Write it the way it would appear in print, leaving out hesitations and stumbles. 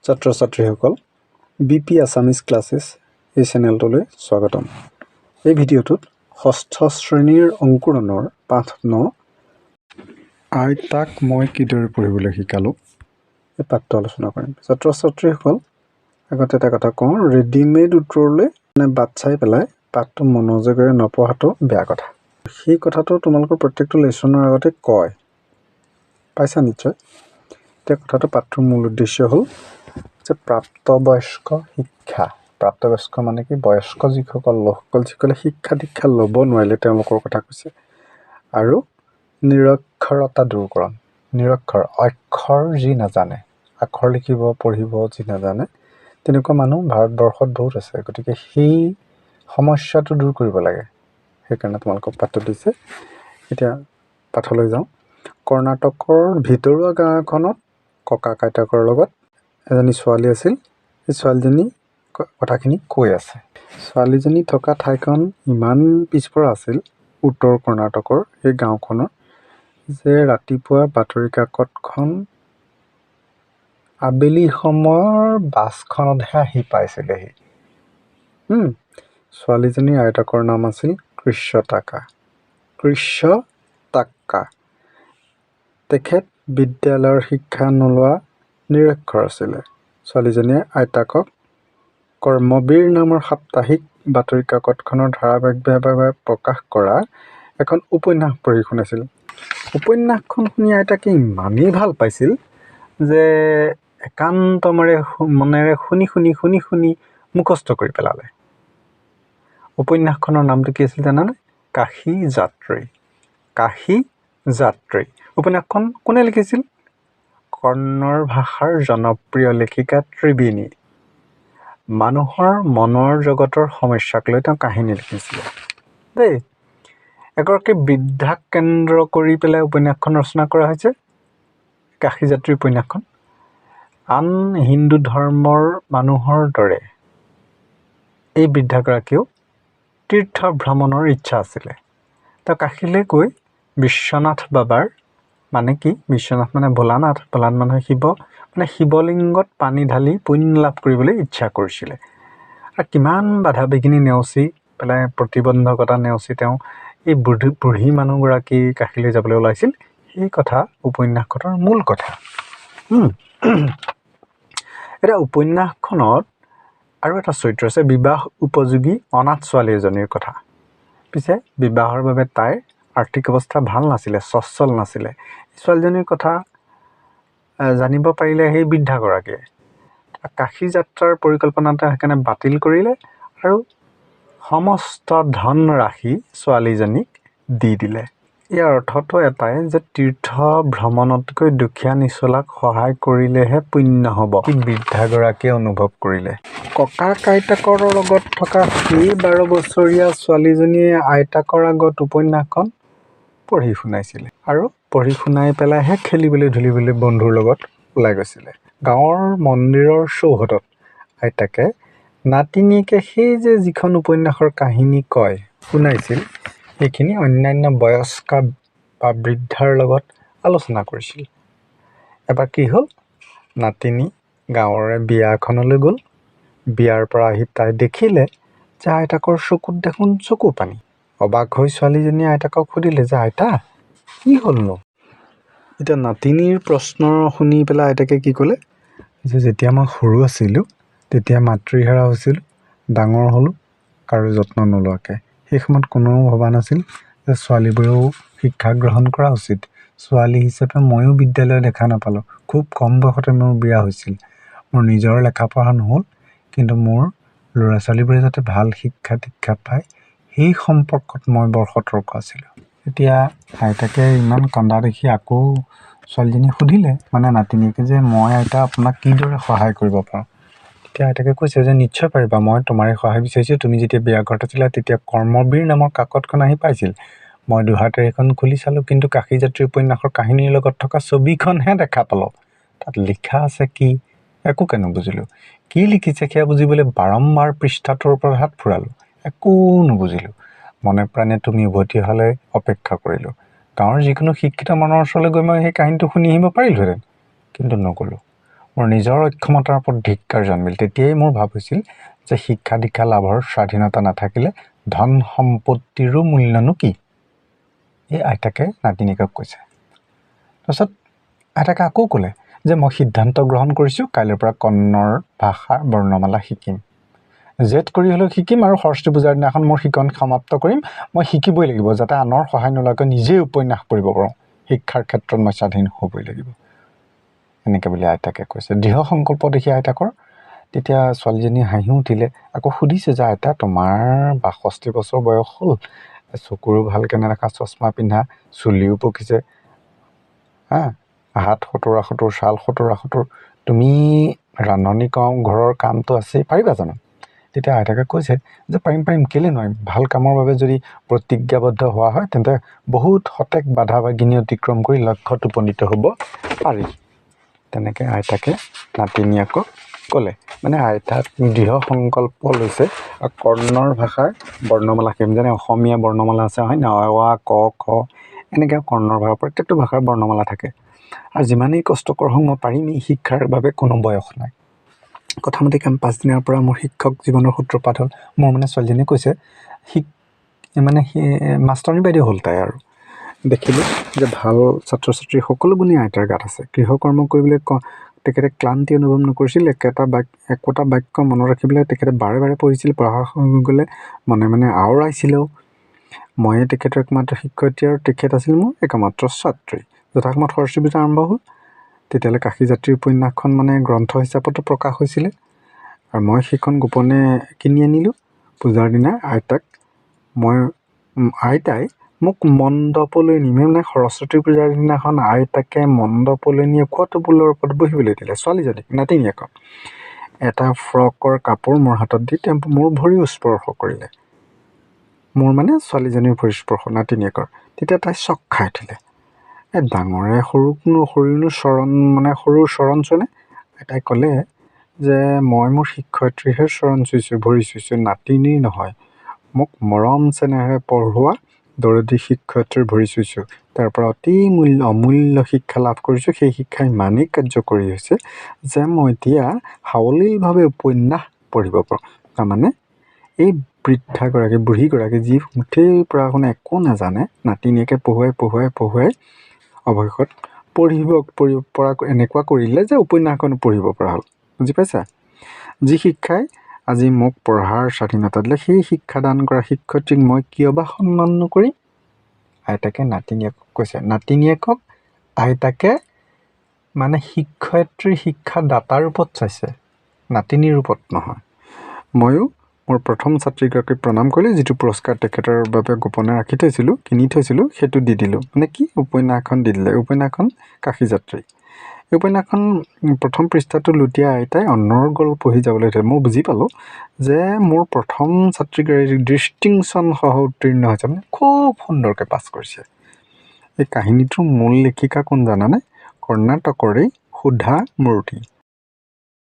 ছাত্ৰ ছাত্ৰীসকল BP Assamese classes এই চেনেলটোলৈ স্বাগতম। এই ভিডিঅ'টোত ষষ্ঠ শ্ৰেণীৰ অংকুৰণৰ পাঠ 9 আইতাক মই কিদৰে পঢ়িবলৈ শিকালোঁ এই পাঠটো আলোচনা কৰিম। ছাত্ৰ ছাত্ৰীসকল আগতে এটা কথা কওঁ, ৰেডিমেড উত্তৰলৈ বাট চাই পেলাই পাঠটো মনোযোগেৰে নপঢ়াটো বেয়া কথা। সেই কথাটো তোমালোকৰ প্ৰত্যেকটো লেচনৰ আগতে কয় পাইছা নিশ্চয়। এতিয়া কথাটো পাঠটোৰ মূল উদ্দেশ্য হ'ল যে প্ৰাপ্তবয়স্ক শিক্ষা। প্ৰাপ্তবয়স্ক মানে কি? বয়স্ক যিসকল লোকসকল যিসকলে শিক্ষা দীক্ষা ল'ব নোৱাৰিলে তেওঁলোকৰ কথা কৈছে। আৰু নিৰক্ষৰতা দূৰকৰণ। নিৰক্ষৰ অক্ষৰ যি নাজানে, আখৰ লিখিব পঢ়িব যি নাজানে, তেনেকুৱা মানুহ ভাৰতবৰ্ষত বহুত আছে। গতিকে সেই সমস্যাটো দূৰ কৰিব লাগে, সেইকাৰণে তোমালোকক পাঠটো দিছে। এতিয়া পাঠলৈ যাওঁ। কৰ্ণাটকৰ ভিতৰুৱা গাঁও এখনত ককা আইতাকৰ লগত এজনী ছোৱালী আছিল। সেই ছোৱালীজনী কথাখিনি কৈ আছে। ছোৱালীজনী থকা ঠাইখন ইমান পিছপৰা আছিল উত্তৰ কৰ্ণাটকৰ এই গাঁওখনৰ, যে ৰাতিপুৱা বাতৰি কাকতখন আবেলি সময়ৰ বাছখনতহে আহি পাইছিলেহি। ছোৱালীজনীৰ আইতাকৰ নাম আছিল কৃষ্ণ টাকা। তেখেত বিদ্যালয়ৰ শিক্ষা নোলোৱা নিৰক্ষৰ আছিলে। ছোৱালীজনীয়ে আইতাকক কৰ্মবীৰ নামৰ সাপ্তাহিক বাতৰি কাকতখনৰ ধাৰাবাহিকভাৱে প্ৰকাশ কৰা এখন উপন্যাস পঢ়ি শুনাইছিল। উপন্যাসখন শুনি আইতাকে ইমানেই ভাল পাইছিল যে একান্ত মনেৰে শুনি মুখস্থ কৰি পেলালে। উপন্যাসখনৰ নামটো কি আছিল জানানে? কাশী যাত্ৰী। উপন্যাসখন কোনে লিখিছিল? কন্নড় ভাষাৰ জনপ্ৰিয় লেখিকা ত্ৰিবেণী। মানুহৰ মনৰ জগতৰ সমস্যাক লৈ তেওঁ কাহিনী লিখিছিলে দেই। এগৰাকী বৃদ্ধাক কেন্দ্ৰ কৰি পেলাই উপন্যাসখন ৰচনা কৰা হৈছে, কাশী যাত্ৰী উপন্যাসখন। আন হিন্দু ধৰ্মৰ মানুহৰ দৰে এই বৃদ্ধাগৰাকীও তীৰ্থ ভ্ৰমণৰ ইচ্ছা আছিলে। তেওঁ কাশীলৈ গৈ বিশ্বনাথ বাবাৰ, মানে কি বিশ্বনাথ মানে ভোলানাথ, মানে শিৱ, মানে শিৱলিংগত পানী ঢালি পুণ্য লাভ কৰিবলৈ ইচ্ছা কৰিছিলে। আৰু কিমান বাধা বিঘিনি নেওচি পেলাই, প্ৰতিবন্ধকতা নেওচি তেওঁ এই বুঢ়ী মানুহগৰাকী কাশীলৈ যাবলৈ ওলাইছিল, সেই কথা উপন্যাসখনৰ মূল কথা। এতিয়া উপন্যাসখনত আৰু এটা চৰিত্ৰ আছে, বিবাহ উপযোগী অনাথ ছোৱালী এজনীৰ কথা। পিছে বিবাহৰ বাবে তাইৰ আৰ্থিক অৱস্থা ভাল নাছিলে, সচ্ছল নাছিলে। ছোৱালীজনীৰ কথা জানিব পাৰিলে সেই বৃদ্ধাগৰাকীয়ে কাশী যাত্ৰাৰ পৰিকল্পনাটো সেইকাৰণে বাতিল কৰিলে আৰু সমস্ত ধনৰাশি ছোৱালীজনীক দি দিলে। ইয়াৰ অৰ্থটো এটাই যে তীৰ্থ ভ্ৰমণতকৈ দুখীয়া নিচলাক সহায় কৰিলেহে পুণ্য হ'ব, বৃদ্ধাগৰাকীয়ে অনুভৱ কৰিলে। ককাক আইতাকৰ লগত থকা সেই 12 বছৰীয়া ছোৱালীজনীয়ে আইতাকৰ আগত উপন্যাসখন পঢ়ি শুনাইছিলে আৰু পঢ়ি শুনাই পেলাইহে খেলিবলৈ ধূলিবলৈ বন্ধুৰ লগত ওলাই গৈছিলে। গাঁৱৰ মন্দিৰৰ চৌহদত আইতাকে নাতিনীয়েকে সেই যে যিখন উপন্যাসৰ কাহিনী শুনাইছিল, সেইখিনি অন্যান্য বয়স্কা বা বৃদ্ধাৰ লগত আলোচনা কৰিছিল। এবাৰ কি হ'ল, নাতিনী গাঁৱৰে বিয়া এখনলৈ গ'ল। বিয়াৰ পৰা আহি তাই দেখিলে যে আইতাকৰ চকুত দেখোন চকু পানী। অবাক হৈ ছোৱালীজনীয়ে আইতাকক সুধিলে যে আইতা কি হ'লনো? এতিয়া নাতিনীৰ প্ৰশ্ন শুনি পেলাই আইতাকে কি ক'লে যে যেতিয়া মই সৰু আছিলোঁ তেতিয়া মাতৃহাৰা হৈছিলোঁ, ডাঙৰ হ'লোঁ কাৰো যত্ন নোলোৱাকৈ। সেই সময়ত কোনেও ভবা নাছিল যে ছোৱালীবোৰেও শিক্ষা গ্ৰহণ কৰা উচিত। ছোৱালী হিচাপে ময়ো বিদ্যালয় দেখা নাপালোঁ। খুব কম বয়সতে মোৰ বিয়া হৈছিল। মোৰ নিজৰ লেখা পঢ়া নহ'ল, কিন্তু মোৰ ল'ৰা ছোৱালীবোৰে যাতে ভাল শিক্ষা দীক্ষা পায় সেই সম্পৰ্কত মই বৰ সতৰ্ক আছিলোঁ। এতিয়া আইতাকে ইমান কান্দা দেখি আকৌ ছোৱালীজনী সুধিলে, মানে নাতিনীয়েকে, যে মই আইতা আপোনাক কিদৰে সহায় কৰিব পাৰোঁ? তেতিয়া আইতাকে কৈছে যে নিশ্চয় পাৰিবা, মই তোমাৰে সহায় বিচাৰিছোঁ। তুমি যেতিয়া বিয়া ঘৰত আছিলা তেতিয়া কৰ্মবীৰ নামৰ কাকতখন আহি পাইছিল। মই দুহাতেৰে এখন খুলি চালোঁ, কিন্তু কাশী যাত্ৰী উপন্যাসৰ কাহিনীৰ লগত থকা ছবিখনহে দেখা পালোঁ। তাত লিখা আছে কি একোকে নুবুজিলোঁ। কি লিখিছে সেয়া বুজিবলৈ বাৰম্বাৰ পৃষ্ঠাটোৰ ওপৰত হাত ফুৰালোঁ, একো নুবুজিলোঁ। মনে প্ৰাণে তুমি উভতি অহালৈ অপেক্ষা কৰিলোঁ। গাঁৱৰ যিকোনো শিক্ষিত মানুহৰ ওচৰলৈ গৈ মই সেই কাহিনীটো শুনি আহিব পাৰিলোহেঁতেন, কিন্তু নগ'লোঁ। মোৰ নিজৰ অক্ষমতাৰ ওপৰত ধিক্কাৰ জন্মিল। তেতিয়াই মোৰ ভাৱ হৈছিল যে শিক্ষা দীক্ষা লাভৰ স্বাধীনতা নাথাকিলে ধন সম্পত্তিৰো মূল্যনো কি। এই আইতাকে নাতিনীয়েকক কৈছে। তাৰপিছত আইতাকে আকৌ ক'লে যে মই সিদ্ধান্ত গ্ৰহণ কৰিছোঁ, কাইলৈৰ পৰা কন্নড় ভাষাৰ বৰ্ণমালা শিকিম। জেদ কৰি হ'লেও শিকিম আৰু সৰস্বতী পূজাৰ দিনাখন মোৰ শিকন সমাপ্ত কৰিম। মই শিকিবই লাগিব যাতে আনৰ সহায় নোলোৱাকৈ নিজেই উপন্যাস পঢ়িব পাৰোঁ। শিক্ষাৰ ক্ষেত্ৰত মই স্বাধীন হ'বই লাগিব, এনেকৈ বুলি আইতাকে কৈছে। দৃঢ় সংকল্প দেখি আইতাকৰ তেতিয়া ছোৱালীজনী হাঁহি উঠিলে। আকৌ সুধিছে যে আইতা তোমাৰ ৬২ বছৰ বয়স হ'ল, চকুৰো ভালকৈ নেদেখা, চশমা পিন্ধা, চুলিও পকিছে, হাত ৭০-৭০, ছাল ৭০-৭০, তুমি ৰান্ধনি ঘৰৰ কামটো আছেই, পাৰিবা জানো? তেতিয়া আইতাকে কৈছে যে পাৰিম, কেলৈ নোৱাৰিম। ভাল কামৰ বাবে যদি প্ৰতিজ্ঞাবদ্ধ হোৱা হয় তেন্তে বহুত সতেক বাধা বাগিনী অতিক্ৰম কৰি লক্ষ্যত উপনীত হ'ব পাৰি। তেনেকৈ আইতাকে নাতিনীয়েকক ক'লে। মানে আইতাক দৃঢ় সংকল্প লৈছে কন্নড় ভাষাৰ বৰ্ণমালা শিকিম। যেনে অসমীয়া বৰ্ণমালা আছে হয় ন, অ, ক, খ, এনেকৈ কন্নড় ভাষাৰ প্ৰত্যেকটো ভাষাৰ বৰ্ণমালা থাকে। আৰু যিমানেই কষ্টকৰ হওক মই পাৰিম, এই শিক্ষাৰ বাবে কোনো বয়স নাই। কথামতে পাছদিনাৰ পৰা মোৰ শিক্ষক জীৱনৰ সূত্ৰপাত হ'ল। মোৰ মানে ছোৱালীজনীয়ে কৈছে মানে মাষ্টৰণী বাইদেউ হ'ল তাই। আৰু দেখিলোঁ যে ভাল ছাত্ৰ ছাত্ৰীৰ সকলো গুণেই আইতাৰ গাত আছে। গৃহকৰ্ম কৰিবলৈ তেখেতে ক্লান্তি অনুভৱ নকৰিছিল। একোটা বাক্য মনত ৰাখিবলৈ তেখেতে বাৰে বাৰে পঢ়িছিল। পঢ়া হৈ গ'লে মনে আওৰাইছিলেও। ময়ে তেখেতৰ একমাত্ৰ শিক্ষয়িত্ৰী আৰু তেখেত আছিল মোৰ একমাত্ৰ ছাত্ৰী। যথাসময়ত সৰস্বতী পূজা আৰম্ভ হ'ল। তেতিয়ালৈ কাশীযাত্ৰী উপন্যাসখন গ্ৰন্থ হিচাপতো প্ৰকাশ হৈছিলে। আৰু মই সেইখন গোপনে কিনি আনিলোঁ। পূজাৰ দিনা আইতাই মোক মণ্ডপলৈ নি, সৰস্বতী পূজাৰ দিনাখন আইতাকে মণ্ডপলৈ নি ওখ টেবুলৰ ওপৰত বহিবলৈ দিলে ছোৱালীজনীক, নাতিনীয়েকক। এটা ফ্ৰকৰ কাপোৰ মোৰ হাতত দি তেওঁ মোৰ ভৰিও স্পৰ্শ কৰিলে। মোৰ ছোৱালীজনীৰ ভৰি স্পৰ্শ, নাতিনীয়েকৰ। তেতিয়া তাই চক খাই উঠিলে। ডাঙৰে সৰুনো সৰুৰ চৰণ চুৱেনে? তাই ক'লে যে মই মোৰ শিক্ষয়িত্ৰীহে চৰণ চুইছোঁ, ভৰি চুইছোঁ, নাতিনীৰ নহয়। মোক মৰম চেনেহেৰে পঢ়োৱা দৰদী শিক্ষয়িত্ৰীৰ ভৰি চুইছোঁ। তাৰ পৰা অতি অমূল্য শিক্ষা লাভ কৰিছোঁ। সেই শিক্ষা ইমানেই কাৰ্যকৰী হৈছে যে মই এতিয়া সাৱলীলভাৱে উপন্যাস পঢ়িব পাৰোঁ। তাৰমানে এই বুঢ়ীগৰাকী যি মুঠেই পঢ়া শুনা একো নাজানে, নাতিনীয়েকে পঢ়ুৱাই অৱশেষত পঢ়িব পৰা এনেকুৱা কৰিলে যে উপন্যাসখন পঢ়িব পৰা হ'ল। বুজি পাইছা? যি শিক্ষাই আজি মোক পঢ়াৰ স্বাধীনতা দিলে, সেই শিক্ষাদান কৰা শিক্ষয়িত্ৰীক মই কিয় বা সন্মান নকৰিম? আইতাকে নাতিনীয়েকক কৈছে। নাতিনীয়েকক আইতাকে শিক্ষয়িত্ৰীৰ শিক্ষাদাতাৰ ৰূপত চাইছে, নাতিনীৰ ৰূপত নহয়। ময়ো মোৰ প্ৰথম ছাত্ৰীগৰাকীক প্ৰণাম কৰিলোঁ। যিটো পুৰস্কাৰ তেখেতৰ বাবে গোপনে কিনি থৈছিলোঁ, সেইটো দি দিলোঁ। কি? উপন্যাসখন দি দিলে। উপন্যাসখন কাশীযাত্ৰী। এই উপন্যাসখন প্ৰথম পৃষ্ঠাটো লুটিয়াই আইতাই অনৰ্গল পঢ়ি যাবলৈ ধৰিলে। মই বুজি পালোঁ যে মোৰ প্ৰথম ছাত্ৰীগৰাকী ডিষ্টিংশ্যন সহ উত্তীৰ্ণ হৈছে, খুব সুন্দৰকৈ পাছ কৰিছে। এই কাহিনীটোৰ মূল লেখিকা কোন জানানে? কৰ্ণাটকৰেই সুধা মূৰ্তি।